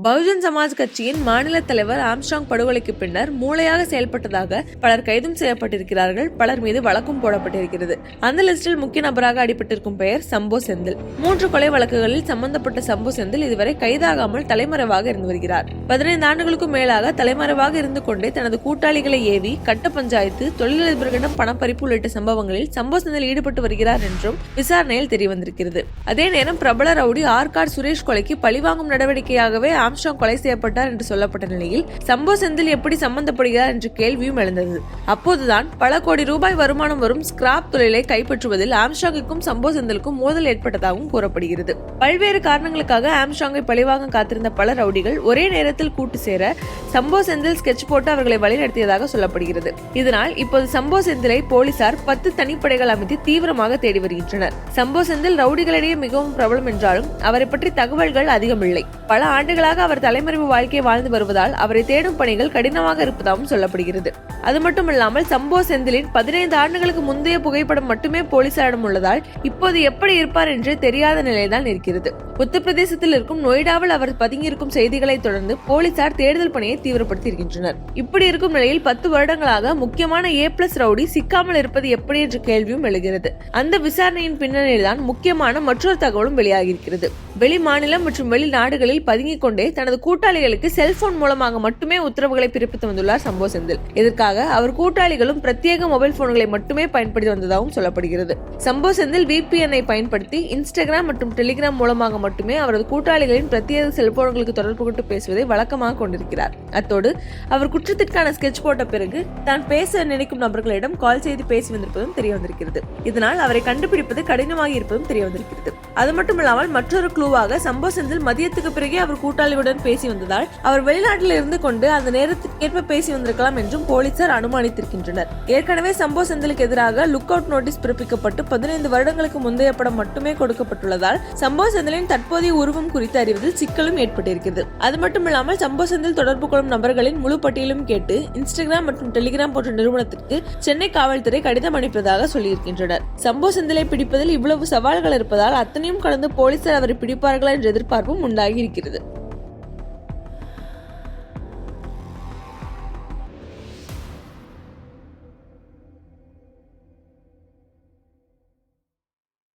பகுஜன் சமாஜ் கட்சியின் மாநில தலைவர் ஆம்ஸ்ட்ராங் படுகொலைக்கு பின்னர் மூளையாக செயல்பட்டதாக பலர் கைதும் செய்யப்பட்டிருக்கிறார்கள். பலர் மீது வழக்கும் போடப்பட்டிருக்கிறது. அந்த லிஸ்டில் முக்கிய நபராக அடிபட்டிருக்கும் பெயர் சம்போ செந்தில். 3 கொலை வழக்குகளில் சம்பந்தப்பட்ட சம்போ செந்தில் இதுவரை கைதாகாமல் தலைமறைவாக இருந்து வருகிறார். 15 ஆண்டுகளுக்கும் மேலாக தலைமறைவாக இருந்து கொண்டே தனது கூட்டாளிகளை ஏவி கட்ட பஞ்சாயத்து, தொழிலதிபர்களிடம் பணப்பறிப்பு உள்ளிட்ட சம்பவங்களில் சம்போ செந்தில் ஈடுபட்டு வருகிறார் என்றும் விசாரணையில் தெரியவந்திருக்கிறது. அதே நேரம் பிரபல ரவுடி ஆர்காட் சுரேஷ் கொலைக்கு பழிவாங்கும் நடவடிக்கையாகவே ஆம்ஸ்ட்ராங் கொலை செய்யப்பட்டார் என்று சொல்லப்பட்ட நிலையில் சம்போ செந்தில் எப்படி சம்பந்தப்படுகிறார் என்ற கேள்வியும் எழுந்தது. அப்போதுதான் பல கோடி ரூபாய் வருமானம் வரும் ஸ்கிராப் தொழிலை கைப்பற்றுவதில் ஆம்ஸ்ட்ராங்குக்கும் சம்போ செந்திலுக்கும் மோதல் ஏற்பட்டதாகவும் கூறப்படுகிறது. பல்வேறு காரணங்களுக்காக ஆம்ஸ்ட்ராங்கை பழிவாங்க காத்திருந்த பல ரவுடிகள் ஒரே நேரத்தில் கூட்டு சேர சம்போ செந்தில் ஸ்கெட்ச் போட்டு அவர்களை வழிநடத்தியதாக சொல்லப்படுகிறது. இதனால் இப்போது சம்போ செந்திலை போலீசார் 10 தனிப்படைகள் அமைத்து தீவிரமாக தேடி வருகின்றனர். சம்போ செந்தில் ரவுடிகளிடையே மிகவும் பிரபலம் என்றாலும் அவரை பற்றி தகவல்கள் அதிகமில்லை. பல ஆண்டுகளாக அவர் தலைமறைவு வாழ்க்கையை வாழ்ந்து வருவதால் அவரை தேடும் பணிகள் கடினமாக இருப்பதாகவும் சொல்லப்படுகிறது. அது மட்டுமில்லாமல் சம்போ செந்திலின் 15 ஆண்டுகளுக்கு முந்தைய புகைப்படம் மட்டுமே போலீசாரிடம் உள்ளதால் இப்போது எப்படி இருப்பார் என்று தெரியாத நிலைதான் இருக்கிறது. உத்தரப்பிரதேசத்தில் இருக்கும் நொய்டாவில் அவர் பதுங்கியிருக்கும் செய்திகளை தொடர்ந்து போலீசார் தேடுதல் பணியை தீவிரப்படுத்தி இருக்கின்றனர். இப்படி இருக்கும் நிலையில் 10 வருடங்களாக முக்கியமான A+ ரவுடி சிக்காமல் இருப்பது எப்படி என்ற கேள்வியும் எழுகிறது. அந்த விசாரணையின் பின்னணியில்தான் முக்கியமான மற்றொரு தகவலும் வெளியாகியிருக்கிறது. வெளி மாநிலம் மற்றும் வெளிநாடுகளில் பதுங்கிக் கொண்டே தனது கூட்டாளிகளுக்கு செல்போன் மூலமாக மட்டுமே உத்தரவுகளை பிறப்பித்து வந்துள்ளார் சம்போ செந்தில். இதற்காக அவர் கூட்டாளிகளும் பிரத்யேக மொபைல் போன்களை மட்டுமே பயன்படுத்தி வந்ததாகவும் சொல்லப்படுகிறது. சம்போ செந்தில் VPN-ஐ பயன்படுத்தி இன்ஸ்டாகிராம் மற்றும் டெலிகிராம் மூலமாக மட்டுமே அவரது கூட்டாளிகளின் பிரத்யேக செல்போன்களுக்கு தொடர்பு கொண்டு பேசுவதை வழக்கமாக கொண்டிருக்கிறார். அத்தோடு அவர் குற்றத்திற்கான ஸ்கெட்ச் போட்ட பிறகு தான் பேச நினைக்கும் நபர்களிடம் கால் செய்து பேசி வந்திருப்பதும் தெரிய வந்திருக்கிறது. இதனால் அவரை கண்டுபிடிப்பது கடினமாக இருப்பதும் தெரிய வந்திருக்கிறது. அது மட்டுமில்லாமல் மற்றொரு க்ளூவாக சம்போ செந்தில் மதியத்துக்கு பிறகே அவர் கூட்டாளியுடன் பேசி வந்ததால் அவர் வெளிநாட்டில் இருந்து கொண்டு அந்த நேரத்திற்கேற்ப பேசி வந்திருக்கலாம் என்றும் போலீசார் அனுமானித்திருக்கின்றனர். ஏற்கனவே சம்போ செந்திலுக்கு எதிராக லுக் அவுட் நோட்டீஸ் பிறப்பிக்கப்பட்டு 15 வருடங்களுக்கு முந்தைய படம் மட்டுமே கொடுக்கப்பட்டுள்ளதால் சம்போ செந்திலின் தற்போதைய உருவம் குறித்து அறிவதில் சிக்கலும் ஏற்பட்டிருக்கிறது. அது மட்டுமில்லாமல் சம்போ செந்தில் தொடர்பு கொள்ளும் நபர்களின் முழு பட்டியலும் கேட்டு இன்ஸ்டாகிராம் மற்றும் டெலிகிராம் போன்ற நிறுவனத்திற்கு சென்னை காவல்துறை கடிதம் அனுப்பியதாக சொல்லியிருக்கின்றனர். சம்போ செந்திலை பிடிப்பதில் இவ்வளவு சவால்கள் இருப்பதால் அத்தனையும் கடந்து போலீசார் அவரை பிடிப்பார்களா என்ற எதிர்பார்ப்பும் உண்டாகி இருக்கிறது.